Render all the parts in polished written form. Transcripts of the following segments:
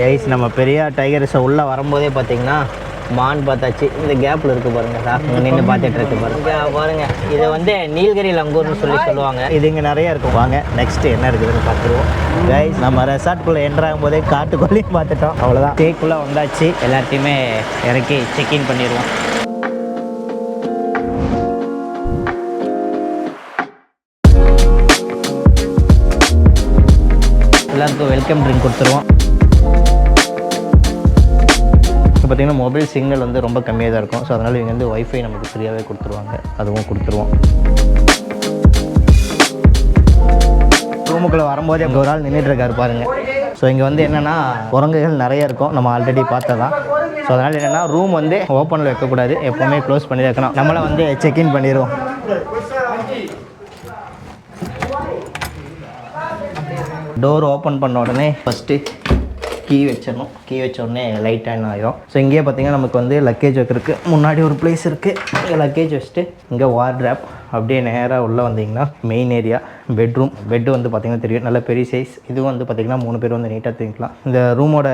Guys நம்ம பெரிய டைகர்ஸை உள்ளே வரும்போதே பார்த்தீங்கன்னா மான் பார்த்தாச்சு. இந்த கேப்பில் இருக்குது பாருங்கள் சார், இங்கே நின்று பார்த்துட்டு இருக்கு பாருங்க பாருங்கள். இதை வந்து நீலகிரி லங்கூர்னு சொல்லுவாங்க. இது இங்கே நிறையா இருக்கும். வாங்க நெக்ஸ்ட்டு என்ன இருக்குதுன்னு பார்த்துருவோம். கைஸ் நம்ம ரெசார்ட்குள்ளே என்ட்ராகும் போதே காட்டுக்குள்ளேயும் பார்த்துட்டோம். அவ்வளோதான், டேக்குள்ளே வந்தாச்சு. எல்லாத்தையுமே இறக்கி செக்இன் பண்ணிடுவோம். எல்லாருக்கும் வெல்கம் ட்ரிங்க் கொடுத்துருவோம். இப்போ பார்த்தீங்கன்னா மொபைல் சிக்னல் வந்து ரொம்ப கம்மியாக தான் இருக்கும். ஸோ அதனால் இவங்க வந்து ஒய்ஃபை நமக்கு ஃப்ரீயாகவே கொடுத்துருவாங்க, அதுவும் கொடுத்துருவோம். ரூமுக்குள்ளே வரும்போதே அங்கே ஒரு ஆள் நின்றுட்டு இருக்காரு பாருங்கள். ஸோ இங்கே வந்து என்னென்னா குரங்குகள் நிறைய இருக்கும், நம்ம ஆல்ரெடி பார்த்ததான். ஸோ அதனால் என்னென்னா ரூம் வந்து ஓப்பனில் வைக்கக்கூடாது, எப்போவுமே க்ளோஸ் பண்ணி வைக்கணும். நம்மளை வந்து செக்இன் பண்ணிடுவோம். டோர் ஓப்பன் பண்ண உடனே ஃபஸ்ட்டு கீ வச்சிடணும். கீ வச்ச உடனே லைட் ஆன் ஆகிடும். ஸோ இங்கேயே பார்த்தீங்கன்னா நமக்கு வந்து லக்கேஜ் வைக்கிறதுக்கு முன்னாடி ஒரு பிளேஸ் இருக்குது. இங்கே லக்கேஜ் வச்சுட்டு இங்கே வார்ட்ராப் அப்படியே நேராக உள்ளே வந்தீங்கன்னா மெயின் ஏரியா பெட்ரூம். பெட்டு வந்து பார்த்திங்கன்னா தெரியும், நல்ல பெரிய சைஸ். இதுவும் வந்து பார்த்திங்கன்னா 3 பேர் வந்து நீட்டாக தூங்கிக்கலாம். இந்த ரூமோட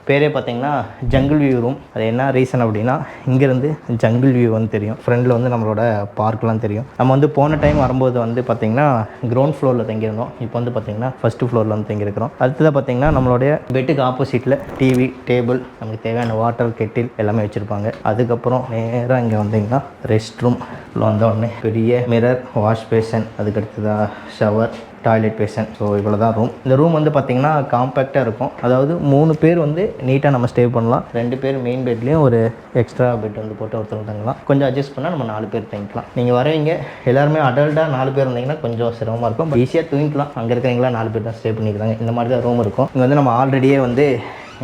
பேரே பார்த்திங்கன்னா ஜங்கிள் வியூ ரூம். அது என்ன ரீசன் அப்படின்னா இங்கேருந்து ஜங்கிள் வியூ வந்து தெரியும், ஃப்ரெண்டில் வந்து நம்மளோட பார்க்லாம் தெரியும். நம்ம வந்து போன டைம் வரும்போது வந்து பார்த்திங்கன்னா கிரவுண்ட் ஃப்ளோரில் தங்கியிருந்தோம். இப்போ வந்து பார்த்திங்கன்னா ஃபஸ்ட்டு ஃப்ளோரில் வந்து தங்கியிருக்கிறோம். அடுத்ததாக பார்த்திங்கன்னா நம்மளுடைய பெட்டுக்கு ஆப்போசிட்டில் டிவி, டேபிள், நமக்கு தேவையான வாட்டர் கெட்டில் எல்லாமே வச்சுருப்பாங்க. அதுக்கப்புறம் நேராக இங்கே வந்தீங்கன்னா ரெஸ்ட் ரூம் வந்தோடனே பெரிய மிரர், வாஷ் பேசன், அதுக்கடுத்ததாக ஷவர், டாய்லெட் பேசன். ஸோ இவ்வளோ தான் ரூம். இந்த ரூம் வந்து பார்த்திங்கன்னா காம்பேக்டாக இருக்கும். அதாவது 3 பேர் வந்து நீட்டாக நம்ம ஸ்டே பண்ணலாம். 2 பேர் மெயின் பெட்லேயும் ஒரு எக்ஸ்ட்ரா பெட் வந்து போட்டு ஒருத்தர் தங்கலாம். கொஞ்சம் அட்ஜஸ்ட் பண்ணால் நம்ம 4 பேர் தங்கிக்கலாம். நீங்கள் வரவங்க எல்லாருமே அடல்ட்டாக 4 பேர் இருந்தீங்கன்னா கொஞ்சம் சிரமமாக இருக்கும். ஈஸியாக தூங்கிக்கலாம். அங்கே இருக்கிறவங்களா 4 பேர் தான் ஸ்டே பண்ணிக்கிறாங்க. இந்த மாதிரி தான் ரூம் இருக்கும். இங்கே வந்து நம்ம ஆல்ரெடியே வந்து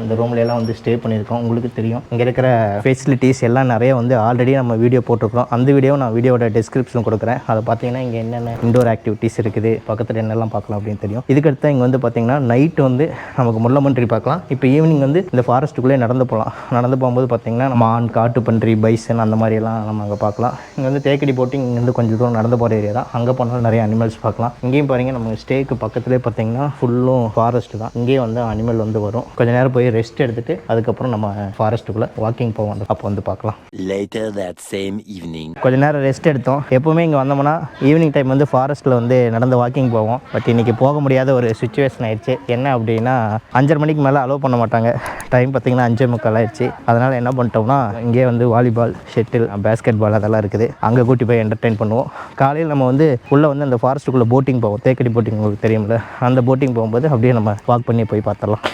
இந்த ரூம்லாம் வந்து ஸ்டே பண்ணியிருக்கோம். உங்களுக்கு தெரியும் இங்கே இருக்கிற ஃபெசிலிட்டிஸ் எல்லாம் நிறைய வந்து ஆல்ரெடி நம்ம வீடியோ போட்டிருக்கிறோம். அந்த வீடியோ நான் வீடியோட டிஸ்கிரிப்ஷன் கொடுக்குறேன். அதை பார்த்தீங்கன்னா இங்கே என்னென்ன இண்டோர் ஆக்டிவிட்டீஸ் இருக்குது, பக்கத்தில் என்னெல்லாம் பார்க்கலாம் அப்படின்னு தெரியும். இதுக்கடுத்து இங்கே வந்து பார்த்தீங்கன்னா நைட்டு வந்து நமக்கு முள்ளமன்றி பார்க்கலாம். இப்போ ஈவினிங் வந்து இந்த ஃபாரஸ்ட்டுக்குள்ளே நடந்து போகலாம். நடந்து போகும்போது பார்த்தீங்கன்னா மான், காட்டுப்பன்றி, பைசன் அந்த மாதிரியெல்லாம் நம்ம அங்கே பார்க்கலாம். இங்கே வந்து தேக்கடி போட்டிங் இங்கேருந்து கொஞ்சம் தூரம் நடந்து போகிற ஏரியா தான். அங்கே போனாலும் நிறைய அனிமல்ஸ் பார்க்கலாம். இங்கேயும் பாருங்கள், நம்ம ஸ்டேக்கு பக்கத்துலேயே பார்த்தீங்கன்னா ஃபுல்லும் ஃபாரஸ்ட் தான். இங்கேயே வந்து அனிமல் வந்து வரும். கொஞ்சம் நேரம் போய் ரெஸ்ட் எடுத்துட்டு அதுக்கப்புறம் நம்ம ஃபாரஸ்ட்டுக்குள்ளே வாக்கிங் போவோம். அப்போ வந்து பார்க்கலாம். Later that same evening. கொஞ்ச நேரம் ரெஸ்ட் எடுத்தோம். எப்போவுமே இங்கே வந்தோம்னா ஈவினிங் டைம் வந்து ஃபாரஸ்ட்டில் வந்து நடந்து வாக்கிங் போவோம். பட் இன்றைக்கி போக முடியாத ஒரு சுச்சுவேஷன் ஆயிடுச்சு. என்ன அப்படின்னா 5:30 மணிக்கு மேலே அலோவ் பண்ண மாட்டாங்க. டைம் பார்த்திங்கன்னா 5:45 ஆயிடுச்சு. அதனால் என்ன பண்ணிட்டோம்னா இங்கே வந்து வாலிபால், ஷெட்டில், பேஸ்கெட் பால் அதெல்லாம் இருக்குது. அங்கே கூட்டி போய் என்டர்டெயின் பண்ணுவோம். காலையில் நம்ம வந்து உள்ளே வந்து அந்த ஃபாரஸ்ட்டுக்குள்ளே போட்டிங் போவோம். தேக்கடி போட்டிங் உங்களுக்கு தெரியும்ல, அந்த போட்டிங் போகும்போது அப்படியே நம்ம வாக் பண்ணி போய் பார்த்துடலாம்.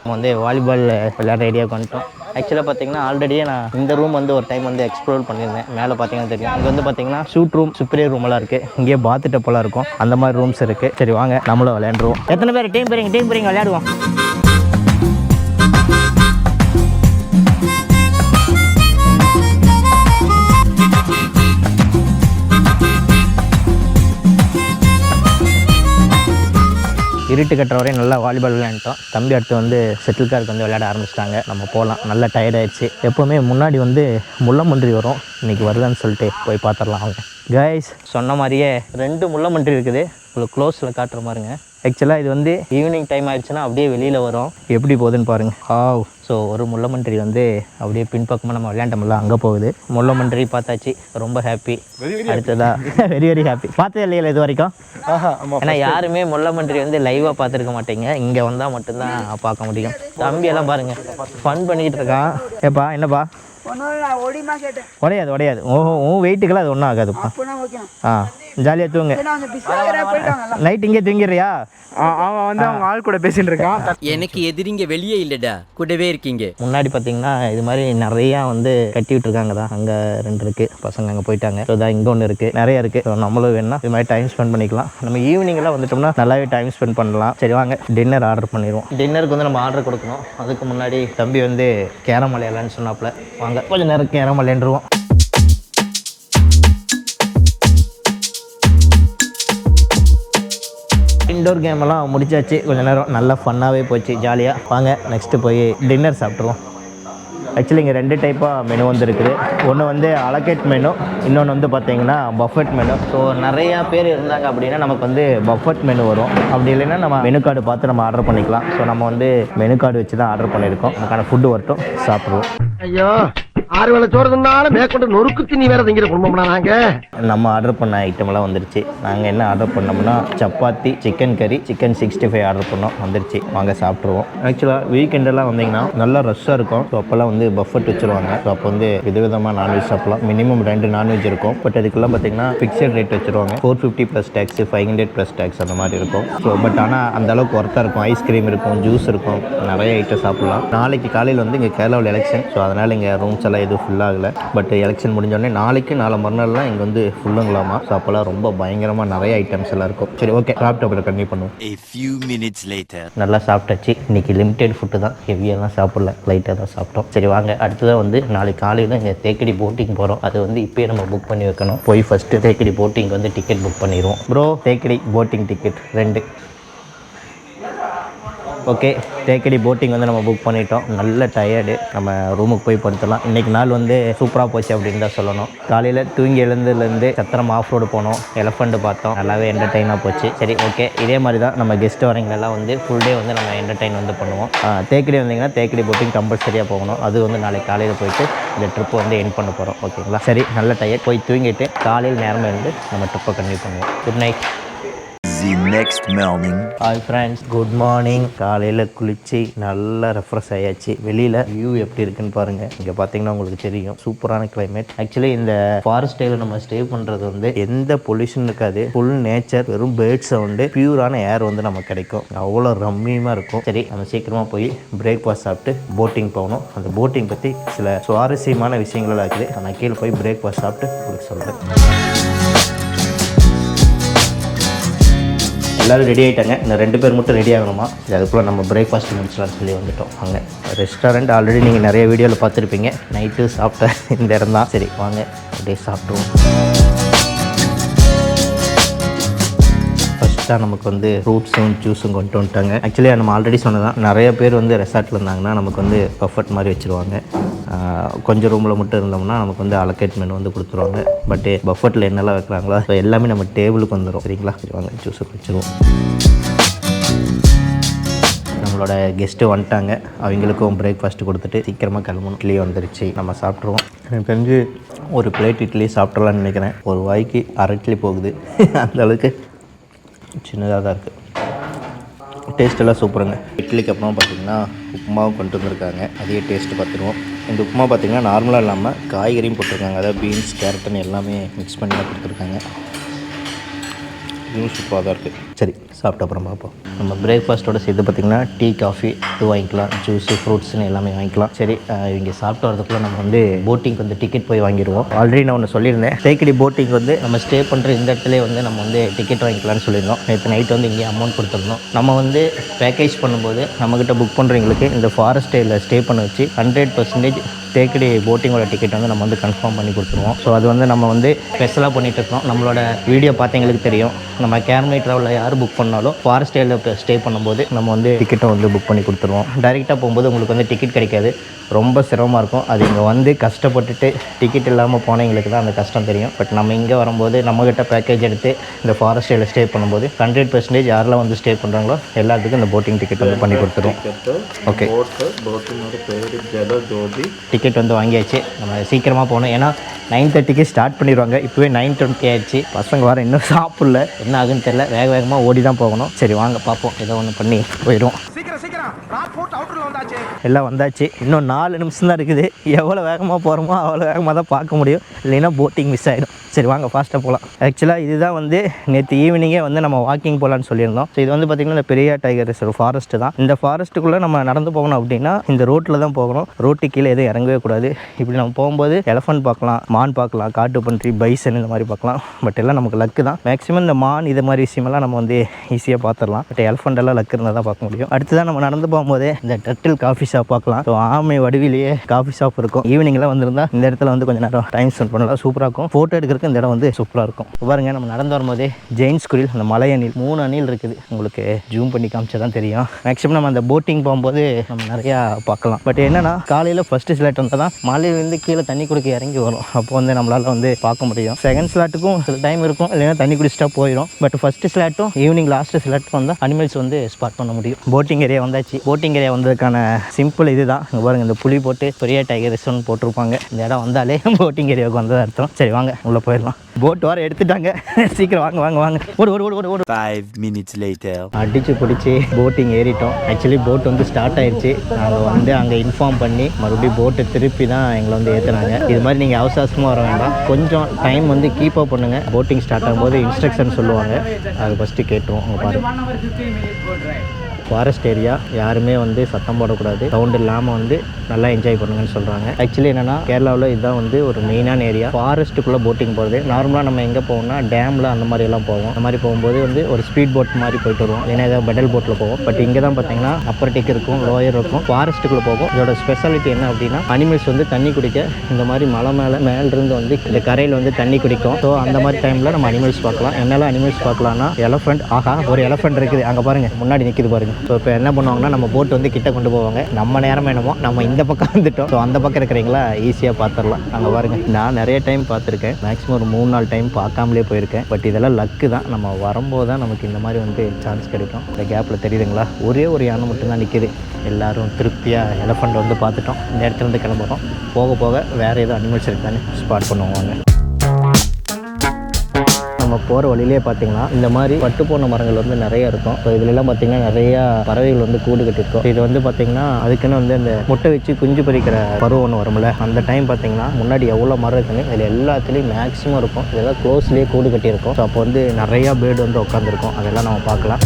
நம்ம வந்து வாலிபால் விளையாட ஐடியாவுக்கு வந்துட்டோம். ஆக்சுவலாக பார்த்தீங்கன்னா ஆல்ரெடியே நான் இந்த ரூம் வந்து ஒரு டைம் வந்து எக்ஸ்ப்ளோர் பண்ணியிருந்தேன். மேலே பார்த்தீங்கன்னா தெரியும், அங்கே வந்து பார்த்தீங்கன்னா ஷூட் ரூம், சுப்பீரியர் ரூமெல்லாம் இருக்குது. இங்கேயே பாத்து டப்பெல்லாம் இருக்கும். அந்த மாதிரி ரூம்ஸ் இருக்குது. சரி வாங்க நம்மளும் விளையாண்டுருவோம். எத்தனை பேர் டீம் போகிறீங்க விளையாடுவோம். இருட்டு கட்டுற வரையும் நல்லா வாலிபால் விளையாண்டோம். தம்பி அடுத்து வந்து செட்டில் கார்க்கு வந்து விளையாட ஆரம்பிச்சிட்டாங்க. நம்ம போகலாம். நல்லா டயர்ட் ஆயிடுச்சு. எப்போவுமே முன்னாடி வந்து முள்ளமன்றி வரும். இன்றைக்கி வருதான்னு சொல்லிட்டு போய் பார்த்துடலாம். அவங்க கைஸ் சொன்ன மாதிரியே 2 முள்ளமன்றி இருக்குது. உங்களுக்கு க்ளோஸில் காட்டுற மாதிரிங்க. ஆக்சுவலாக இது வந்து ஈவினிங் டைம் ஆயிடுச்சுன்னா அப்படியே வெளியில் வரும். எப்படி போகுதுன்னு பாருங்கள். ஸோ ஒரு முள்ளமன்றி வந்து அப்படியே பின்பக்கமாக நம்ம விளையாண்டோம்ல அங்கே போகுது. முள்ளமன்றி பார்த்தாச்சு, ரொம்ப ஹாப்பி. அடுத்ததா வெரி ஹாப்பி. பார்த்ததே இல்லையில இது வரைக்கும். ஏன்னா யாருமே முள்ளமன்றி வந்து லைவாக பார்த்துருக்க மாட்டீங்க. இங்கே வந்தால் மட்டும்தான் பார்க்க முடியும். தம்பி எல்லாம் பாருங்கள் ஃபன் பண்ணிக்கிட்டு இருக்கான். ஏப்பா என்னப்பா உடையாது. உன் வெயிட்டுக்கெல்லாம் அது ஒன்றும் ஆகாதுப்பா. ஜாலியாக தூங்க. நைட் இங்கே தூங்கிடுறியா? அவன் வந்து அவங்க ஆள் கூட பேசிட்டு இருக்கான். எனக்கு எதிரிங்க வெளியே இல்லடா, கூடவே இருக்கீங்க. முன்னாடி பார்த்தீங்கன்னா இது மாதிரி நிறையா வந்து கட்டி விட்டுருக்காங்க தான். அங்கே 2 இருக்குது, பசங்க அங்கே போயிட்டாங்க. ஸோ தான் இங்கே ஒன்று இருக்குது, நிறைய இருக்குது. ஸோ நம்மளும் வேணும்னா இது மாதிரி டைம் ஸ்பெண்ட் பண்ணிக்கலாம். நம்ம ஈவினிங்கெல்லாம் வந்துட்டோம்னா நல்லாவே டைம் ஸ்பெண்ட் பண்ணலாம். சரி வாங்க டின்னர் ஆர்டர் பண்ணிடுவோம். டின்னருக்கு வந்து நம்ம ஆர்டர் கொடுக்கணும். அதுக்கு முன்னாடி தம்பி வந்து கேரம் விளையாடலான்னு சொன்னாப்புல. வாங்க கொஞ்சம் நேரம் கேரம் விளையாண்டுருவோம். இன்டோர் கேமெல்லாம் முடிச்சாச்சு. கொஞ்சம் நேரம் நல்லா ஃபன்னாகவே போச்சு, ஜாலியாக. வாங்க நெக்ஸ்ட்டு போய் டின்னர் சாப்பிட்ருவோம். ஆக்சுவலி இங்கே 2 டைப்பாக மெனு வந்து இருக்குது. ஒன்று வந்து அலகேட் மெனு, இன்னொன்று வந்து பார்த்தீங்கன்னா பஃபெட் மெனு. ஸோ நிறையா பேர் இருந்தாங்க அப்படின்னா நமக்கு வந்து பஃபெட் மெனு வரும். அப்படி இல்லைன்னா நம்ம மெனு கார்டு பார்த்து நம்ம ஆர்டர் பண்ணிக்கலாம். ஸோ நம்ம வந்து மெனு கார்டு வச்சு தான் ஆர்டர் பண்ணியிருக்கோம். அதுக்கான ஃபுட்டு வரட்டும், சாப்பிடுவோம். ஐயோ 6 வேளை சோறு தின்னாலும் மேற்கொண்டு நொறுக்கு திணி வேற திங்கிற குடும்பம்னா நாங்க. நம்ம ஆர்டர் பண்ண ஐட்டம்லாம் வந்துருச்சு. நாங்கள் என்ன ஆர்டர் பண்ணோம்னா சப்பாத்தி, சிக்கன் கறி, சிக்கன் 65 ஆர்டர் பண்ணோம். வந்துருச்சு, வாங்க சாப்பிட்ருவோம். ஆக்சுவலாக வீக்கெண்டெல்லாம் வந்தீங்கன்னா நல்லா ரஷ்ஷாக இருக்கும். ஸோ அப்போல்லாம் வந்து பஃபெட் வச்சுருவாங்க. ஸோ அப்போ வந்து விதவிதமாக நான்வெஜ் சாப்பிடலாம். மினிமம் 2 நான்வெஜ் இருக்கும். பட் அதுக்கெல்லாம் பார்த்தீங்கன்னா ஃபிக்ஸட் ரேட் வச்சுருவாங்க. 450 ப்ளஸ் டேக்ஸ், 500 ப்ளஸ் டேக்ஸ் அந்த மாதிரி இருக்கும். ஸோ பட் ஆனால் அந்த அளவுக்கு ஒர்த்தாக இருக்கும். ஐஸ்கிரீம் இருக்கும், ஜூஸ் இருக்கும், நிறைய ஐட்டம் சாப்பிட்லாம். நாளைக்கு காலையில் வந்து இங்கே கேரளாவில் எலெக்ஷன். ஸோ அதனால் இங்கே ரூம்ஸ் எல்லாம் எதுவும் ஃபுல்லாகலை. பட் எலெக்ஷன் முடிஞ்சோடனே நாளைக்கு நாளை மறுநாள்லாம் இங்கே வந்து ஃபுல்லுங்களாமா. ஸோ அப்போல்லாம் ரொம்ப பயங்கரமாக நிறைய ஐட்டம்ஸ் எல்லாம் இருக்கும். சரி, ஓகே, சாப்பிட்டு அப்புறம் கண்டினியூ பண்ணுவோம். A few minutes later. நல்லா சாப்பிட்டாச்சு. இன்றைக்கி லிமிட்டெட் ஃபுட்டு தான், ஹெவியெல்லாம் சாப்பிடல, லைட்டாக தான் சாப்பிட்டோம். சரி வாங்க, அடுத்ததாக வந்து நாளைக்கு காலையில் இங்கே தேக்கடி போட்டிங் போகிறோம். அது வந்து இப்போயே நம்ம புக் பண்ணி வைக்கணும். போய் ஃபஸ்ட்டு தேக்கடி போட்டிங் வந்து டிக்கெட் புக் பண்ணிடுவோம். Bro, Thekkady boating ticket 2. Okay, Thekkady boating வந்து நம்ம புக் பண்ணிட்டோம். நல்ல டயர்டு, நம்ம ரூமுக்கு போய் படுத்தலாம். இன்றைக்கி நாள் வந்து சூப்பராக போச்சு அப்படின்னு தான் சொல்லணும். காலையில் தூங்கி எழுந்ததுலேருந்து சத்திரம் ஆஃப் ரோடு போனோம், எலஃபண்ட் பார்த்தோம், நல்லாவே என்டர்டெயினாக போச்சு. சரி, ஓகே, இதே மாதிரி தான் நம்ம கெஸ்ட் வரவங்களெல்லாம் வந்து ஃபுல் டே வந்து நம்ம என்டர்டெயின் வந்து பண்ணுவோம். தேக்கடி வந்தீங்கன்னா தேக்கடி போட்டிங் கம்பல்சரியாக போகணும். அது வந்து நாளைக்கு காலையில் போயிட்டு இந்த ட்ரிப்பை வந்து எண்ட் பண்ண போகிறோம். ஓகேங்களா? சரி, நல்ல டயர்ட், போய் தூங்கிட்டு காலையில் நேரமாக இருந்து நம்ம ட்ரிப்பை கண்டினியூ பண்ணுவோம். Good night. The next morning. Hi friends, good morning. காலையில் குளிச்சு நல்லா ரெஃப்ரெஷ் ஆயாச்சு. வெளியில் வியூ எப்படி இருக்குன்னு பாருங்கள். இங்கே பார்த்தீங்கன்னா உங்களுக்கு தெரியும், சூப்பரான கிளைமேட். ஆக்சுவலி இந்த ஃபாரஸ்ட் ஏரியாவில் நம்ம ஸ்டே பண்ணுறது வந்து எந்த பொல்யூஷன் இருக்காது, ஃபுல் நேச்சர், வெறும் பேர்ட் சவுண்டு, பியூரான ஏர் வந்து நமக்கு கிடைக்கும். அவ்வளோ ரம்மியமாக இருக்கும். சரி, நம்ம சீக்கிரமாக போய் பிரேக்ஃபாஸ்ட் சாப்பிட்டு போட்டிங் போகணும். அந்த போட்டிங் பற்றி சில சுவாரஸ்யமான விஷயங்கள்லாம் இருக்குது. நான் கீழே போய் பிரேக்ஃபாஸ்ட் சாப்பிட்டு உங்களுக்கு சொல்கிறேன். எல்லோரும் ரெடி ஆகிட்டாங்க. இந்த 2 பேர் மட்டும் ரெடி ஆகணுமா? அதுக்குள்ளே நம்ம பிரேக்ஃபாஸ்ட் முடிச்சலாம்னு சொல்லி வந்துட்டோம். அங்கே ரெஸ்டாரண்ட் ஆல்ரெடி நீங்கள் நிறைய வீடியோவில் பார்த்துருப்பீங்க. நைட்டு சாப்பிட்ட இந்த இடம் தான். சரி வாங்க, அப்படியே சாப்பிடுவோம். ஃபஸ்ட்டாக நமக்கு வந்து ஃப்ரூட்ஸும் ஜூஸும் கொண்டு வந்துட்டாங்க. ஆக்சுவலி நம்ம ஆல்ரெடி சொன்னதான், நிறைய பேர் வந்து ரெசார்ட்டில் இருந்தாங்கன்னா நமக்கு வந்து பஃபெட் மாதிரி வச்சுருவாங்க. கொஞ்சம் ரூமில் மட்டும் இருந்தோம்னா நமக்கு வந்து அலகேட் மெனு வந்து கொடுத்துருவாங்க. பட்டு பஃபெட்டில் என்னெல்லாம் வைக்கிறாங்களோ ஸோ எல்லாமே நம்ம டேபிளுக்கு வந்துடும். சரிங்களா? வாங்க ஜூஸை குடிச்சிடுவோம். நம்மளோட கெஸ்ட்டு வந்துட்டாங்க. அவங்களுக்கும் பிரேக்ஃபாஸ்ட்டு கொடுத்துட்டு சீக்கிரமாக கிளம்பணும். இட்லி வந்துருச்சு, நம்ம சாப்பிட்ருவோம். எனக்கு தெரிஞ்சு ஒரு பிளேட் இட்லி சாப்பிட்றலான்னு நினைக்கிறேன். ஒரு வாய்க்கு 1/2 இட்லி போகுது. அந்த அளவுக்கு சின்னதாக தான் இருக்குது. டேஸ்ட் எல்லாம் சூப்பருங்க. இட்லிக்கு அப்புறம் பார்த்திங்கன்னா உப்புமாவும் கொண்டு வந்திருக்காங்க. அதே டேஸ்ட்டு பார்த்துருவோம். இந்த உப்புமா பார்த்திங்கன்னா நார்மலாக இல்லாமல் காய்கறியும் போட்டிருக்காங்க. அதாவது பீன்ஸ், கேரட்டுன்னு எல்லாமே மிக்ஸ் பண்ணி தான் கொடுத்துருக்காங்க. இதுவும் சூப்பராக தான் இருக்குது. சரி, சாப்பிட்ட அப்புறம் பார்ப்போம். நம்ம பிரேக்ஃபாஸ்ட்டோட சேர்த்து பார்த்திங்கன்னா டீ, காஃபி இது வாங்கிக்கலாம், ஜூஸு, ஃப்ரூட்ஸ்னு எல்லாமே வாங்கிக்கலாம். சரி, இங்கே சாப்பிட்டு வரதுக்குள்ளே நம்ம வந்து போட்டிங்க்கு வந்து டிக்கெட் போய் வாங்கிடுவோம். ஆல்ரெடி நான் ஒன்று சொல்லியிருந்தேன், தேக்கடி போட்டிங் வந்து நம்ம ஸ்டே பண்ணுற இந்த இடத்துல வந்து நம்ம வந்து டிக்கெட் வாங்கிக்கலாம்னு சொல்லியிருந்தோம். நேற்று நைட் வந்து இங்கே அமௌண்ட் கொடுத்துருந்தோம். நம்ம வந்து பேக்கேஜ் பண்ணும்போது நம்மக்கிட்ட புக் பண்ணுறவங்களுக்கு இந்த ஃபாரஸ்ட் ஏரியாவில் ஸ்டே பண்ண வச்சு 100% தேக்கடி போட்டிங்கோட டிக்கெட் வந்து நம்ம வந்து கன்ஃபார்ம் பண்ணி கொடுத்துருவோம். ஸோ அது வந்து நம்ம வந்து ஸ்பெஷலாக பண்ணிகிட்டு இருக்கோம். நம்மளோட வீடியோ பார்த்தவங்களுக்கு தெரியும், நம்ம கேர்மை ட்ராவலில் யார் புக் பண்ணாலும் ஃபாரஸ்ட் ஏரியாவில் ஸ்டே பண்ணும்போது நம்ம வந்து டிக்கெட்டை வந்து புக் பண்ணி கொடுத்துருவோம். டைரெக்டாக போகும்போது உங்களுக்கு வந்து டிக்கெட் கிடைக்காது, ரொம்ப சிரமமாக இருக்கும். அது இங்கே வந்து கஷ்டப்பட்டுட்டு டிக்கெட் இல்லாமல் போனவங்களுக்கு தான் அந்த கஷ்டம் தெரியும். பட் நம்ம இங்கே வரும்போது நம்மக்கிட்ட பேக்கேஜ் எடுத்து இந்த ஃபாரஸ்ட் ஏரியாவில் ஸ்டே பண்ணும்போது 100% யாரெல்லாம் வந்து ஸ்டே பண்ணுறாங்களோ எல்லாத்துக்கும் இந்த போட்டிங் டிக்கெட் வந்து பண்ணி கொடுத்துருவோம். ஓகே, டிக்கெட் வந்து வாங்கியாச்சு. நம்ம சீக்கிரமாக போகணும், ஏன்னா 9:30க்கு ஸ்டார்ட் பண்ணிடுவாங்க. இப்போவே 9:20 ஆயிடுச்சு. பசங்க வர இன்னும் சாப்பிடல, என்ன ஆகுன்னு தெரியல. வேகமாக ஓடி தான் போகணும். சரி வாங்க பார்ப்போம், ஏதோ ஒன்று பண்ணி போயிடும். எல்லாம் வந்தாச்சு. இன்னும் 4 நிமிஷம் தான் இருக்குது. எவ்வளோ வேகமாக போகிறோமோ அவ்வளோ வேகமாக தான் பார்க்க முடியும், இல்லைன்னா போட்டிங் மிஸ் ஆகிடும். சரி வாங்க ஃபாஸ்ட்டாக போகலாம். ஆக்சுவலாக இதுதான் வந்து நேற்று ஈவினிங்கே வந்து நம்ம வாக்கிங் போகலான்னு சொல்லியிருந்தோம். ஸோ இது வந்து பார்த்திங்கன்னா இந்த பெரியார் டைகர் ரிசர்வ் ஃபாரஸ்ட்டு தான். இந்த ஃபாரஸ்ட்டுக்குள்ளே நம்ம நடந்து போகணும் அப்படின்னா இந்த ரோட்டில் தான் போகணும். ரோட்டு கீழே எதுவும் இறங்கவே கூடாது. இப்படி நம்ம போகும்போது எலஃபண்ட் பார்க்கலாம், மான் பார்க்கலாம், காட்டு பன்றி, பைசன் இந்த மாதிரி பார்க்கலாம். பட் எல்லாம் நமக்கு லக்கு தான். மேக்ஸிமம் இந்த மான் இது மாதிரி விஷயமெல்லாம் நம்ம வந்து ஈஸியாக பார்த்துடலாம். பட் எலஃபண்ட் எல்லாம் லக்கு இருந்தால் தான் பார்க்க முடியும். அடுத்து தான் நம்ம நடந்து போகும்போதே இந்த டர்ட்டில் காஃபி ஷாப் பார்க்கலாம். ஸோ ஆமை வடிவிலேயே காஃபி ஷாப் இருக்கும். ஈவினிங்லாம் வந்திருந்தா இந்த இடத்துல வந்து கொஞ்சம் நேரம் டைம் ஸ்பெண்ட் பண்ணலாம். சூப்பராக இருக்கும். ஃபோட்டோ எடுக்கிறதுக்கு இந்த இடம் வந்து சூப்பராக இருக்கும். பாருங்க, நம்ம நடந்து வரும்போதே ஜெயின்ஸ் குரில் அந்த மலை அணில் 3 அணில் இருக்குது. உங்களுக்கு ஜூம் பண்ணி காமிச்சா தான் தெரியும். மேக்ஸிமம் நம்ம அந்த போட்டிங் போகும்போது நம்ம நிறையா பார்க்கலாம். பட் என்னன்னா காலையில் ஃபர்ஸ்ட் ஸ்லாட் வந்தால் தான் மலையிலேருந்து கீழே தண்ணி குடிக்க இறங்கி வரும். அப்போ வந்து நம்மளால் வந்து பார்க்க முடியும். செகண்ட் ஸ்லாட்டுக்கும் சில டைம் இருக்கும், இல்லைன்னா தண்ணி குடிச்சிட்டா போயிடும். பட் ஃபர்ஸ்ட் ஸ்லாட்டும் ஈவினிங் லாஸ்ட் ஸ்லாட்டும் வந்தால் அனிமல்ஸ் வந்து ஸ்பாட் பண்ண முடியும். போட்டிங் ஏரியா வந்தாச்சு. போட்டிங் ஏரியா வந்ததுக்கான சிம்பிள் இதுதான். இங்கே பாருங்க, இந்த புலி போட்டு பெரிய டைகர் ரிசர்வ் போட்டிருப்பாங்க. இந்த இடம் வந்தாலே போட்டிங் ஏரியாவுக்கு வந்தது அர்த்தம். சரி வாங்க உள்ளே போயிடலாம். போட் வர எடுத்துட்டாங்க. சீக்கிரம் வாங்க வாங்க வாங்க. ஓடு ஓடு ஓடு ஓடு. 5 minutes later. அடிச்சு பிடிச்சி போட்டிங் ஏறிட்டோம். ஆக்சுவலி போட் வந்து ஸ்டார்ட் ஆயிடுச்சு. நாங்கள் வந்து அங்கே இன்ஃபார்ம் பண்ணி மறுபடியும் போட்டை திருப்பி தான் எங்களை வந்து ஏற்றுனாங்க. இது மாதிரி நீங்கள் அவசரமாக வர வேண்டாம், கொஞ்சம் டைம் வந்து கீப் அப் பண்ணுங்கள். போட்டிங் ஸ்டார்ட் ஆகும்போது இன்ஸ்ட்ரக்ஷன் சொல்லுவாங்க, அது ஃபஸ்ட்டு கேட்டுருவோம். அங்கே பாருங்கள், ஃபாரஸ்ட் ஏரியா, யாருமே வந்து சத்தம் போடக்கூடாது, சவுண்ட் இல்லாமல் வந்து நல்லா என்ஜாய் பண்ணுங்கன்னு சொல்கிறாங்க. ஆக்சுவலி என்னென்னா கேரளாவில் இதுதான் வந்து ஒரு மெயினான ஏரியா. ஃபாரஸ்ட்டுக்குள்ளே போட்டிங் போகிறது. நார்மலாக நம்ம எங்கே போவோம்னா டேமில் அந்த மாதிரி எல்லாம் போவோம். அந்த மாதிரி போகும்போது வந்து ஒரு ஸ்பீட் போட் மாதிரி போயிட்டு வருவோம், ஏன்னா ஏதாவது பெடல் போட்டில் போவோம். பட் இங்கே தான் பார்த்தீங்கன்னா அப்பர் டெக் இருக்கும், லோயர் இருக்கும், ஃபாரஸ்ட்டுக்குள்ளே போகும். இதோட ஸ்பெஷாலிட்டி என்ன அப்படின்னா அனிமல்ஸ் வந்து தண்ணி குடிக்க இந்த மாதிரி மலை மேலிருந்து வந்து இந்த கரையில் வந்து தண்ணி குடிக்கும். ஸோ அந்த மாதிரி டைமில் நம்ம அனிமல்ஸ் பார்க்கலாம். என்னெல்லாம் அனிமல்ஸ் பார்க்கலாம்னா எலஃபண்ட். ஆஹா, ஒரு எலஃபண்ட் இருக்குது அங்கே பாருங்கள், முன்னாடி நிற்கிது பாருங்கள். ஸோ இப்போ என்ன பண்ணுவாங்கன்னா நம்ம போட் வந்து கிட்ட கொண்டு போவாங்க. நம்ம நேரம் என்னமோ நம்ம இந்த பக்கம் வந்துட்டோம். ஸோ அந்த பக்கம் இருக்கிறீங்களா ஈஸியாக பார்த்துடலாம். அங்கே பாருங்கள், நான் நிறைய டைம் பார்த்துருக்கேன். மேக்ஸிமம் ஒரு 3-4 டைம் பார்க்காமலே போயிருக்கேன். பட் இதெல்லாம் லக்கு தான். நம்ம வரும்போது தான் நமக்கு இந்த மாதிரி வந்து சான்ஸ் கிடைக்கும். இந்த கேப்பில் தெரியுதுங்களா, ஒரே ஒரு யானை மட்டும்தான் நிற்கிது. எல்லோரும் திருப்தியாக எலஃபண்ட் வந்து பார்த்துட்டோம். இந்த இடத்துலேருந்து கிளம்புறோம். போக போக வேறு எதுவும் அனிமல்ஸ் இருக்கான்னு ஸ்பாட் பண்ணுவாங்க. நம்ம போகிற வழியிலே பார்த்தீங்கன்னா இந்த மாதிரி பட்டு போன மரங்கள் வந்து நிறைய இருக்கும். ஸோ இதுலலாம் பார்த்தீங்கன்னா நிறையா பறவைகள் வந்து கூடு கட்டியிருக்கும். இது வந்து பார்த்தீங்கன்னா அதுக்குன்னு வந்து அந்த முட்டை வச்சு குஞ்சு பறிக்கிற பருவம் ஒன்று வரும்ல, அந்த டைம் பார்த்தீங்கன்னா முன்னாடி எவ்வளோ மரம் இருக்குன்னு இதில் எல்லாத்துலேயும் மேக்ஸிமம் இருக்கும். இதெல்லாம் க்ளோஸ்லேயே கூடு கட்டியிருக்கும். ஸோ அப்போ வந்து நிறையா பேர்டு வந்து உட்காந்துருக்கும். அதெல்லாம் நம்ம பார்க்கலாம்.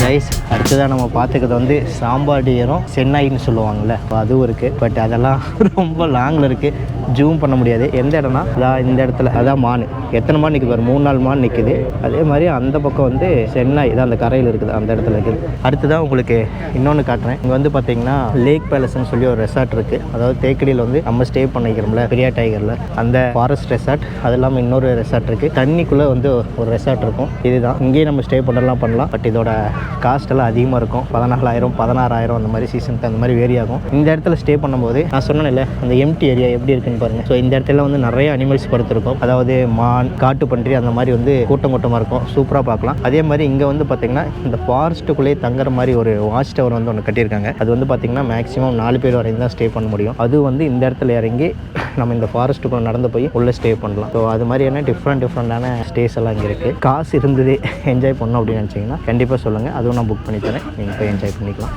ரைஸ் அடுத்ததாக நம்ம பார்த்துக்கிறது வந்து சாம்பாடியரும் சென்னாயின்னு சொல்லுவாங்கள்ல, அதுவும் இருக்குது. பட் அதெல்லாம் ரொம்ப லாங்கில் இருக்குது, ஜூம் பண்ண முடியாது. எந்த இடம்னா அதான் இந்த இடத்துல, அதான் மான். எத்தனை மான் நிற்குது, ஒரு 3-4 மான் நிற்குது. அதே மாதிரி அந்த பக்கம் வந்து சென்னாய் இதான் அந்த கரையில் இருக்குது, அந்த இடத்துல இருக்குது. அடுத்ததான் உங்களுக்கு இன்னொன்று காட்டுறேன். இங்கே வந்து பார்த்தீங்கன்னா லேக் பேலஸ்ன்னு சொல்லி ஒரு ரெசார்ட் இருக்குது. அதாவது தேக்கடியில் வந்து நம்ம ஸ்டே பண்ணிக்கிறோம்ல பெரியா டைகரில், அந்த ஃபாரஸ்ட் ரெசார்ட். அது இல்லாமல் இன்னொரு ரெசார்ட் இருக்குது, தண்ணிக்குள்ளே வந்து ஒரு ரெசார்ட் இருக்கும். இதுதான் இங்கேயே நம்ம ஸ்டே பண்ணலாம். பட் இதோட காஸ்ட் எல்லாம் அதிகமாக இருக்கும். 14,000 16,000 அந்த மாதிரி சீசனுக்கு அந்த மாதிரி வேரி ஆகும். இந்த இடத்துல ஸ்டே பண்ணும்போது நான் சொன்னேன்ல அந்த எம்டி ஏரியா எப்படி இருக்குன்னு பாருங்கள். ஸோ இந்த இடத்துல வந்து நிறைய அனிமல்ஸ் படுத்திருக்கும். அதாவது மான், காட்டு பன்றி அந்த மாதிரி வந்து கூட்டமாக இருக்கும். சூப்பராக பார்க்கலாம். அதே மாதிரி இங்கே வந்து பார்த்தீங்கன்னா இந்த ஃபாரஸ்ட்டுக்குள்ளேயே தங்குற மாதிரி ஒரு வாட்ச் டவர் வந்து ஒன்று கட்டியிருக்காங்க. அது வந்து பார்த்தீங்கன்னா மேக்ஸிமம் 4 பேர் வரைக்கும் தான் ஸ்டே பண்ண முடியும். அது வந்து இந்த இடத்துல இறங்கி நம்ம இந்த ஃபாரஸ்ட்டுக்குள்ளே நடந்து போய் உள்ளே ஸ்டே பண்ணலாம். ஸோ அது மாதிரியான டிஃப்ரெண்டான ஸ்டேஸ் எல்லாம் இங்கே இருக்குது. காசு இருந்தது என்ஜாய் பண்ணோம் அப்படின்னு நினச்சிங்கன்னா கண்டிப்பாக சொல்லுங்கள், அதுவும் நான் புக் பண்ணி தரேன். நீங்கள் போய் என்ஜாய் பண்ணிக்கலாம்.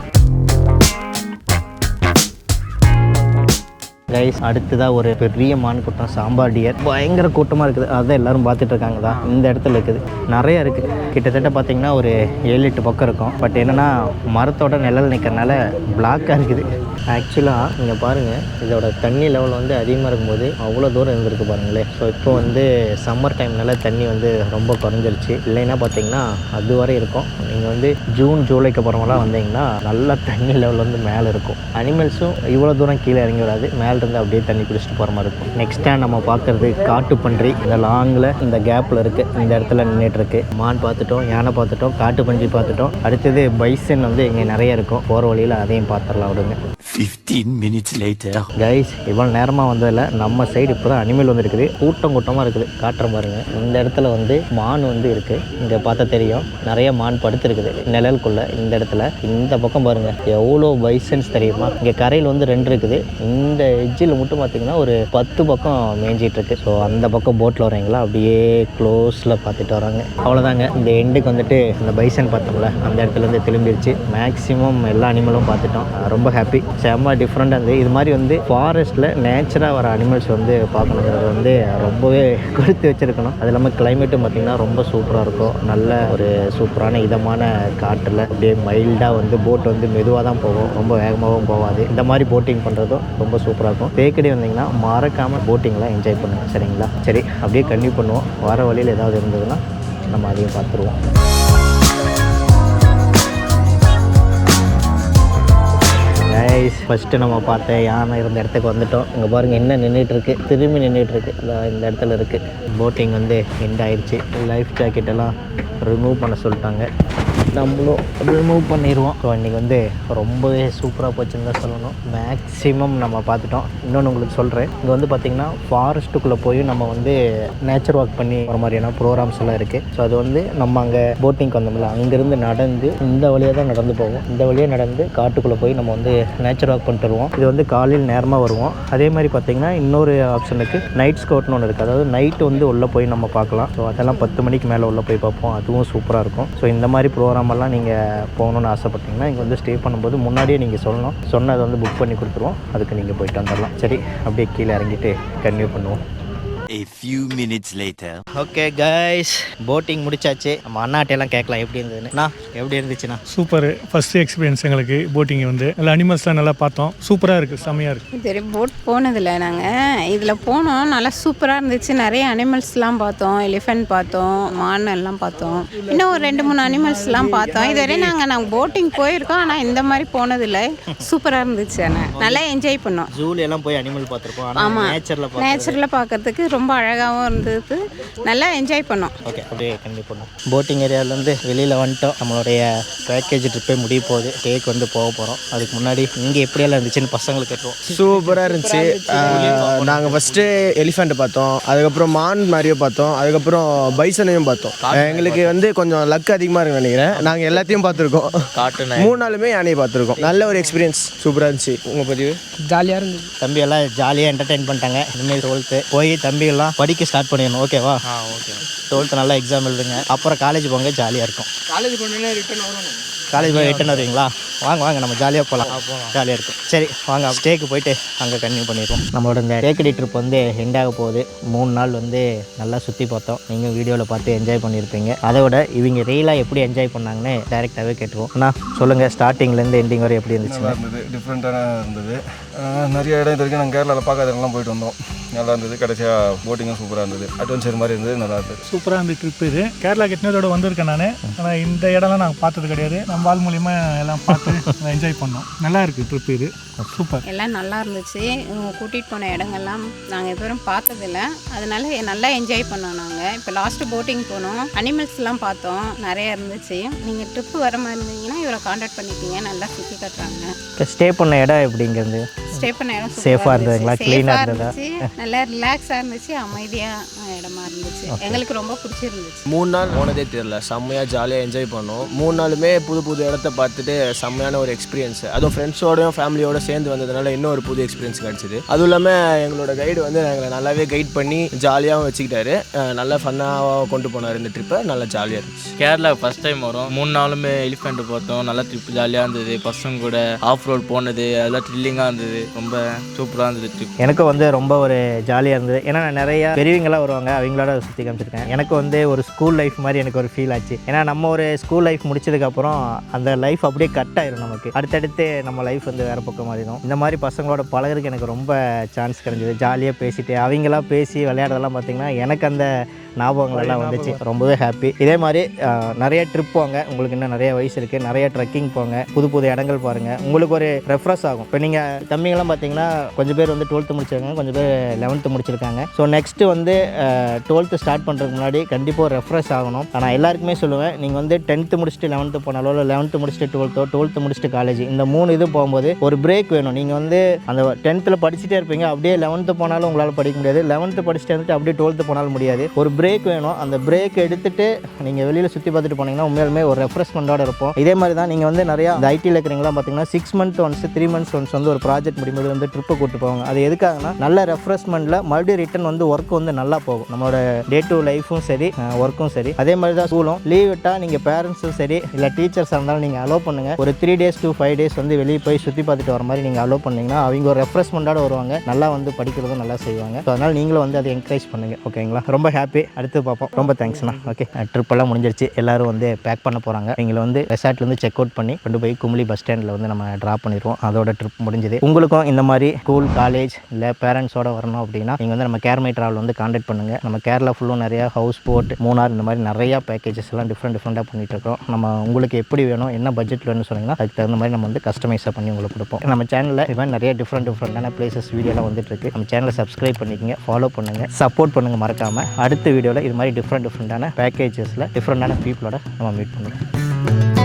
கைஸ் அடுத்ததாக ஒரு பெரிய மான் கூட்டம், சாம்பார் டியர், பயங்கர கூட்டமாக இருக்குது. அதான் எல்லோரும் பார்த்துட்டு இருக்காங்க தான். இந்த இடத்துல இருக்குது, நிறையா இருக்குது. கிட்டத்தட்ட பார்த்தீங்கன்னா ஒரு 7-8 பக்கம் இருக்கும். பட் என்னென்னா மரத்தோட நிழல் நிற்கிறனால பிளாக்காக இருக்குது. ஆக்சுவலாக நீங்கள் பாருங்கள், இதோட தண்ணி லெவல் வந்து அதிகமாக இருக்கும்போது அவ்வளோ தூரம் இருந்திருக்கு பாருங்களேன். ஸோ இப்போ வந்து சம்மர் டைம்னால தண்ணி வந்து ரொம்ப குறைஞ்சிருச்சு. இல்லைன்னா பார்த்தீங்கன்னா அது வரை இருக்கும். நீங்கள் வந்து ஜூன் ஜூலைக்கு அப்புறமெல்லாம் வந்தீங்கன்னா நல்லா தண்ணி லெவல் வந்து மேலே இருக்கும். அனிமல்ஸும் இவ்வளோ தூரம் கீழே இறங்கி வராது, மேலேருந்து அப்படியே தண்ணி குடிச்சிட்டு போகிற மாதிரி இருக்கும். நெக்ஸ்ட் டைம் நம்ம பார்க்குறது காட்டு பன்றி. இந்த லாங்கில் இந்த கேப்பில் இருக்குது, இந்த இடத்துல நின்றுட்டு இருக்கு. மான் பார்த்துட்டோம், யானை பார்த்துட்டோம், காட்டு பன்றி பார்த்துட்டோம். அடுத்தது பைசன் வந்து இங்கே நிறைய இருக்கும். போகிற வழியில் அதையும் பார்த்துடலாம் விடுங்க. 15 minutes later. கைஸ் இவ்வளோ நேரமாக வந்ததில்ல, நம்ம சைடு இப்போ தான் அனிமல் வந்து இருக்குது. கூட்டமாக இருக்குது. காட்டுற பாருங்க. இந்த இடத்துல வந்து மான் வந்து இருக்குது. இங்கே பார்த்தா தெரியும், நிறைய மான் படுத்துருக்குது நிழலுக்குள்ளே. இந்த இடத்துல இந்த பக்கம் பாருங்கள் எவ்வளோ பைசன்ஸ் தெரியுமா. இங்கே கரையில் வந்து 2 இருக்குது. இந்த எட்ஜில் மட்டும் பார்த்தீங்கன்னா ஒரு 10 பக்கம் மேய்ஞ்சிட்டு இருக்கு. ஸோ அந்த பக்கம் போட்டில் வரீங்களா அப்படியே க்ளோஸில் பார்த்துட்டு வராங்க. அவ்வளோதாங்க, இந்த எண்டுக்கு வந்துட்டு இந்த பைசன் பார்த்தோம்ல அந்த இடத்துலேருந்து திரும்பிடுச்சு. மேக்ஸிமம் எல்லா அனிமலும் பார்த்துட்டோம். ரொம்ப ஹாப்பி. செம்ம டிஃப்ரெண்டாக இருந்தது. இது மாதிரி வந்து ஃபாரஸ்ட்டில் நேச்சராக வர அனிமல்ஸ் வந்து பார்க்கணுங்கிறது வந்து ரொம்பவே கொடுத்து வச்சுருக்கணும். அது இல்லாமல் கிளைமேட்டும் பார்த்திங்கன்னா ரொம்ப சூப்பராக இருக்கும். நல்ல ஒரு சூப்பரான இதமான காற்றில் அப்படியே மைல்டாக வந்து போட் வந்து மெதுவாக தான் போகும், ரொம்ப வேகமாகவும் போகாது. இந்த மாதிரி போட்டிங் பண்ணுறதும் ரொம்ப சூப்பராக இருக்கும். தேக்கடி வந்தீங்கன்னா மறக்காமல் போட்டிங்லாம் என்ஜாய் பண்ணுங்கள். சரிங்களா? சரி, அப்படியே கன்டினியூ பண்ணுவோம். வர வழியில் ஏதாவது இருந்ததுன்னா நம்ம அதையும் பார்த்துருவோம். ஃபஸ்ட்டு நம்ம பார்த்த யானை இருந்த இடத்துக்கு வந்துட்டோம். இங்கே பாருங்கள் என்ன நின்றுட்டுருக்கு, திரும்பி நின்றுட்டுருக்கு. இந்த இடத்துல இருக்குது. போட்டிங் வந்து எண்ட் ஆயிடுச்சு. லைஃப் ஜாக்கெட்டெல்லாம் ரிமூவ் பண்ண சொல்லிட்டாங்க. நம்மளும் ரிமூவ் பண்ணிடுவோம். ஸோ இன்றைக்கி வந்து ரொம்பவே சூப்பராக போச்சுன்னு தான் சொல்லணும். மேக்ஸிமம் நம்ம பார்த்துட்டோம். இன்னொன்று உங்களுக்கு சொல்கிறேன், இங்கே வந்து பார்த்திங்கன்னா ஃபாரஸ்ட்டுக்குள்ளே போய் நம்ம வந்து நேச்சர் வாக் பண்ணி ஒரு மாதிரியான ப்ரோக்ராம்ஸ் எல்லாம் இருக்குது. ஸோ அது வந்து நம்ம அங்கே போட்டிங்க்கு வந்தோம்ல, அங்கேருந்து நடந்து இந்த வழியாக தான் நடந்து போவோம். இந்த வழியாக நடந்து காட்டுக்குள்ளே போய் நம்ம வந்து நேச்சர் வாக் பண்ணிட்டு வருவோம். இது வந்து காலையில் நேரமாக வருவோம். அதே மாதிரி பார்த்திங்கன்னா இன்னொரு ஆப்ஷன் இருக்குது, நைட் ஸ்கவுட்னு ஒன்று இருக்குது. அதாவது நைட்டு வந்து உள்ளே போய் நம்ம பார்க்கலாம். ஸோ அதெல்லாம் 10 மணிக்கு மேலே உள்ளே போய் பார்ப்போம். அதுவும் சூப்பராக இருக்கும். ஸோ இந்த மாதிரி ப்ரோக்ராமெல்லாம் நீங்கள் போகணுன்னு ஆசைப்பட்டீங்கன்னா இங்கே வந்து ஸ்டே பண்ணும்போது முன்னாடியே நீங்கள் சொல்லணும். சொன்னதை வந்து புக் பண்ணி கொடுத்துருவோம். அதுக்கு நீங்கள் போயிட்டு வந்துடலாம். சரி, அப்படியே கீழே இறங்கிட்டு கன்டினியூ பண்ணுவோம். A few minutes later. Okay guys, boating முடிச்சாச்சு. நம்ம அண்ணாட்டையெல்லாம் கேட்கலாம் எப்படி இருந்ததுன்னு. எப்படி இருந்துச்சுண்ணா? சூப்பர். ஃபஸ்ட்டு எக்ஸ்பீரியன்ஸ் எங்களுக்கு போட்டிங் வந்து எல்லா அனிமல்ஸ்லாம் நல்லா பார்த்தோம். சூப்பராக இருக்குது, செம்மையாக இருக்குது. சரி, போட் போனதில்லை நாங்கள். இதில் போனோம், நல்லா சூப்பராக இருந்துச்சு. நிறைய அனிமல்ஸ்லாம் பார்த்தோம். எலிஃபெண்ட் பார்த்தோம், மான் எல்லாம் பார்த்தோம். இன்னும் ஒரு 2-3 அனிமல்ஸ்லாம் பார்த்தோம். இதுவரை நாங்கள் போட்டிங் போயிருக்கோம், ஆனால் இந்த மாதிரி போனதில்லை. சூப்பராக இருந்துச்சு. ஆனால் நல்லா என்ஜாய் பண்ணோம். ஜூல எல்லாம் போய் அனிமல் பார்த்துருப்போம். ஆமாம், நேச்சரில் நேச்சரில் பார்க்கறதுக்கு ரொம்ப அழகாகவும் இருந்தது. நல்லா என்ஜாய் பண்ணோம். ஓகே, அப்படியே கண்டிப்பாக பண்ணோம். போட்டிங் ஏரியாவிலேருந்து வெளியில் வந்துட்டோம். நம்மளுடைய பேக்கேஜ் ட்ரிப்பே முடிய போகுது. டேக் வந்து போக போகிறோம். அதுக்கு முன்னாடி இங்கே எப்படியெல்லாம் இருந்துச்சுன்னு பசங்களுக்கு கேட்டுருவோம். சூப்பராக இருந்துச்சு. நாங்கள் ஃபஸ்ட்டு எலிஃபெண்ட் பார்த்தோம், அதுக்கப்புறம் மான் மாதிரியும் பார்த்தோம், அதுக்கப்புறம் பைசனையும் பார்த்தோம். எங்களுக்கு வந்து கொஞ்சம் லக் அதிகமாக இருக்குன்னு நினைக்கிறேன். நாங்கள் எல்லாத்தையும் பார்த்துருக்கோம். 3 நாளுமே யானையை பார்த்துருக்கோம். நல்ல ஒரு எக்ஸ்பீரியன்ஸ், சூப்பராக இருந்துச்சு. உங்கள் பதிவு? ஜாலியாக இருந்தது. தம்பி எல்லாம் ஜாலியாக என்டர்டெயின் பண்ணிட்டாங்க. இனிமேல் 12th போய் தம்பிகள்லாம் படிக்க ஸ்டார்ட் பண்ணிடணும். ஓகேவா? ஓகே. 12th நல்லா எக்ஸாம் எழுதுங்க. அப்புறம் காலேஜ் போங்க, ஜாலியாக இருக்கும். காலேஜ் போனோன்னே ரிட்டர்ன் வரணும். காலேஜ் போய் ரிட்டர்ன் வருவீங்களா? வாங்க நம்ம ஜாலியாக போகலாம். ஜாலியாக இருக்கும். சரி வாங்க, ஸ்டேக்கு போயிட்டு அங்கே கன்டினியூ பண்ணிடுவோம். நம்மளோட இந்த டேக்கடி ட்ரிப் வந்து எண்ட் ஆக போகுது. 3 நாள் வந்து நல்லா சுற்றி பார்த்தோம். நீங்கள் வீடியோவில் பார்த்து என்ஜாய் பண்ணியிருப்பீங்க. அதை விட இவங்க ரியலாக எப்படி என்ஜாய் பண்ணாங்கன்னு டைரெக்டாகவே கேட்டுருவோம். அண்ணா சொல்லுங்கள், ஸ்டார்டிங்லேருந்து எண்டிங் வரை எப்படி இருந்துச்சு? நல்லா இருந்தது, டிஃப்ரெண்ட்டான இருந்தது. நிறைய இடம் இது வரைக்கும் நாங்கள் கேரளாவில் பார்க்காத இடம்லாம் போயிட்டு வந்தோம். நல்லா இருந்தது. கடைசியாக போட்டிங்கும் சூப்பராக இருந்தது. அட்வென்ச்சர் மாதிரி இருந்தது, நல்லா இருந்தது. சூப்பராக இருந்த ட்ரிப் இது. கேரளா கிட்டனதோட வந்திருக்கேன் நான். ஆனால் இந்த இடம்லாம் நாங்கள் பார்த்தது கிடையாது. நம்ம ஆள் மூலியமா எல்லாம் பார்த்து என்ஜாய் பண்ணோம். நல்லா இருக்குது ட்ரிப் இது. சூப்பர். எல்லாம் நல்லா இருந்துச்சு. கூட்டிகிட்டு போன இடங்கள்லாம் நாங்கள் எதுவும் பார்த்ததில்ல. அதனால நல்லா என்ஜாய் பண்ணோம். நாங்கள் இப்போ லாஸ்ட்டு போட்டிங் போனோம், அனிமல்ஸ்லாம் பார்த்தோம், நிறைய இருந்துச்சு. நீங்கள் ட்ரிப்பு வர மாதிரி இருந்தீங்கன்னா இவரை காண்டாக்ட் பண்ணிக்கிங்க. நல்லா சுற்றி காட்டுறாங்க. இப்போ ஸ்டே பண்ண இடம் எப்படிங்கிறது? ஸ்டே பண்ண இடம் சேஃபாக இருந்ததுங்களா? க்ளீனாக இருந்ததா? நல்லா ரிலாக்ஸாக இருந்துச்சு, அமைதியாக இடமா இருந்துச்சு. எங்களுக்கு ரொம்ப பிடிச்சிருந்துச்சு. 3 நாள் போனதே தெரியல. செம்மையாக ஜாலியாக என்ஜாய் பண்ணோம். 3 நாளுமே புது இடத்த பார்த்துட்டு செம்மையான ஒரு எக்ஸ்பீரியன்ஸ். அதுவும் ஃப்ரெண்ட்ஸோடையும் ஃபேமிலியோட சேர்ந்து வந்ததுனால இன்னும் ஒரு புது எக்ஸ்பீரியன்ஸ் கிடச்சிது. அதுவும் இல்லாமல் எங்களோட கைடு வந்து எங்களை நல்லாவே கைட் பண்ணி ஜாலியாகவும் வச்சுக்கிட்டாரு. நல்லா ஃபன்னாக கொண்டு போனார் இந்த ட்ரிப்பை. நல்லா ஜாலியாக இருந்துச்சு. கேரளா ஃபஸ்ட் டைம் வரும். 3 நாளுமே எலிஃபெண்ட் பார்த்தோம். நல்லா ட்ரிப் ஜாலியாக இருந்தது. பசங்க கூட ஆஃப் ரோட் போனது அதெல்லாம் த்ரில்லிங்காக இருந்தது. ரொம்ப சூப்பராக இருந்தது ட்ரிப். எனக்கும் வந்து ரொம்ப ஒரு ஜாலியாக இருந்தது. ஏன்னா நான் நிறைய பெரியவங்களாம் வருவாங்க, அவங்களோட சுற்றி காமிச்சிருக்கேன். எனக்கு வந்து ஒரு ஸ்கூல் லைஃப் மாதிரி எனக்கு ஒரு ஃபீல் ஆச்சு. ஏன்னா நம்ம ஒரு ஸ்கூல் லைஃப் முடிச்சதுக்கப்புறம் அந்த லைஃப் அப்படியே கட் ஆயிரும். நமக்கு அடுத்தடுத்து நம்ம லைஃப் வந்து வேறு பக்கம் மாறிடும். இந்த மாதிரி பசங்களோட பழகிறதுக்கு எனக்கு ரொம்ப சான்ஸ் கிடைச்சிது. ஜாலியாக பேசிட்டு அவங்களாம் பேசி விளையாடுறதெல்லாம் பார்த்திங்கன்னா எனக்கு அந்த ஞாபகங்கள்லாம் வந்துச்சு. ரொம்பவே ஹாப்பி. இதே மாதிரி நிறைய ட்ரிப் போங்க. உங்களுக்கு இன்னும் நிறைய வயசு இருக்குது. நிறைய ட்ரெக்கிங் போங்க. புது இடங்கள் பாருங்கள். உங்களுக்கு ஒரு ரெஃப்ரெஷ் ஆகும். இப்போ நீங்கள் தம்பிங்கெல்லாம் பார்த்தீங்கன்னா கொஞ்சம் பேர் வந்து 12th முடிச்சிருக்காங்க, கொஞ்சம் பேர் 11th முடிச்சிருக்காங்க. ஸோ நெக்ஸ்ட்டு வந்து 12th ஸ்டார்ட் பண்ணுறதுக்கு முன்னாடி கண்டிப்பாக ரெஃப்ரெஷ் ஆகணும். ஆனால் எல்லாருக்குமே சொல்லுவேன், நீங்கள் வந்து 10th முடிச்சுட்டு 11th போனாலோ இல்லை 11th முடிச்சுட்டு 12th முடிச்சுட்டு காலேஜ், இந்த 3 இது போகும்போது ஒரு பிரேக் வேணும். நீங்கள் வந்து அந்த 10th படிச்சுட்டே இருப்பீங்க, அப்படியே 11th போனாலும் உங்களால் படிக்க முடியாது. 11th படிச்சுட்டு வந்துட்டு அப்படியே 12th போனாலும் முடியாது. ஒரு பிரேக் வேணும். அந்த பிரேக் எடுத்துகிட்டு நீங்கள் வெளியில் சுற்றி பார்த்துட்டு போனீங்கன்னா உண்மையிலுமே ஒரு ரெஃப்ரெஷ்மெண்ட்டோட இருப்போம். இதே மாதிரி தான் நீங்கள் வந்து நிறையா இந்த ஐடியில் இருக்கிறீங்களா பார்த்தீங்கன்னா 6 months ஒன்ஸ் 3 months ஒன்ஸ் வந்து ஒரு ப்ராஜெக்ட் முடியும்போது வந்து ட்ரிப்பு கூப்பிட்டு போவாங்க. அது எதுக்காகனா நல்ல ரெஃப்ரெஷ்மெண்ட்டில் மறுபடியும் ரிட்டன் வந்து ஒர்க் வந்து நல்லா போகும். நம்மளோட டே டு லைஃப்பும் சரி, ஒர்க்கும் சரி. அதே மாதிரி தான் ஸ்கூலும் லீவ் விட்டால் நீங்கள் பேரண்ட்ஸும் சரி இல்லை டீச்சர்ஸாக இருந்தாலும் நீங்கள் அலோவ் பண்ணுங்கள். ஒரு 3 days to 5 days வந்து வெளியே போய் சுற்றி பார்த்துட்டு வர மாதிரி நீங்கள் அலோவ் பண்ணிங்கன்னா அவங்க ஒரு ரெஃப்ரெஷ்மெண்ட்டோட வருவாங்க. நல்லா வந்து படிக்கிறதும் நல்லா செய்வாங்க. ஸோ அதனால் நீங்களும் வந்து அதை என்கரேஜ் பண்ணுங்கள். ஓகேங்களா? ரொம்ப ஹாப்பி. அடுத்து பார்ப்போம். ரொம்ப தேங்க்ஸ்ண்ணா. ஓகே, ட்ரிப்பெல்லாம் முடிஞ்சிருச்சு. எல்லோரும் வந்து பேக் பண்ண போகிறாங்க. எங்களை வந்து ரெசார்ட்லேருந்து செக் அவுட் பண்ணி கொண்டு போய் குமுளி பஸ் ஸ்டாண்டில் வந்து நம்ம ட்ராப் பண்ணிடுவோம். அதோட ட்ரிப் முடிஞ்சது. உங்களுக்கும் உங்களுக்கும் இந்த மாதிரி ஸ்கூல் காலேஜ் இல்லை பேரண்ட்ஸோட வரணும் அப்படின்னா நீங்கள் வந்து நம்ம கேர்மை ட்ராவல் வந்து கான்டாக்ட் பண்ணுங்கள். நம்ம கேரளா ஃபுல்லும் நிறையா ஹவுஸ் போட், மூணார் இந்த மாதிரி நிறையா பேக்கேஜஸ் எல்லாம் டிஃப்ரெண்ட்டாக பண்ணிகிட்டு இருக்கோம். நம்ம உங்களுக்கு எப்படி வேணும், என்ன பட்ஜெட்டில் வேணும்னு சொன்னீங்கன்னா அதுக்கு தகுந்த மாதிரி நம்ம வந்து கஸ்டமைஸாக பண்ணி உங்களுக்கு கொடுப்போம். நம்ம சேனலில் இது மாதிரி நிறைய டிஃப்ரெண்டான பிளேசஸ் வீடியோலாம் வந்துட்டு இருக்கு. நம்ம சேனலை சப்ஸ்கிரைப் பண்ணிக்கங்க, ஃபாலோ பண்ணுங்கள், சப்போர்ட் பண்ணுங்கள் மறக்காமல். அடுத்த வீடியோவில் இது மாதிரி டிஃப்ரெண்டான பேக்கேஜஸில் டிஃப்ரெண்டான பீப்புளோட நம்ம மீட் பண்ணுவோம்.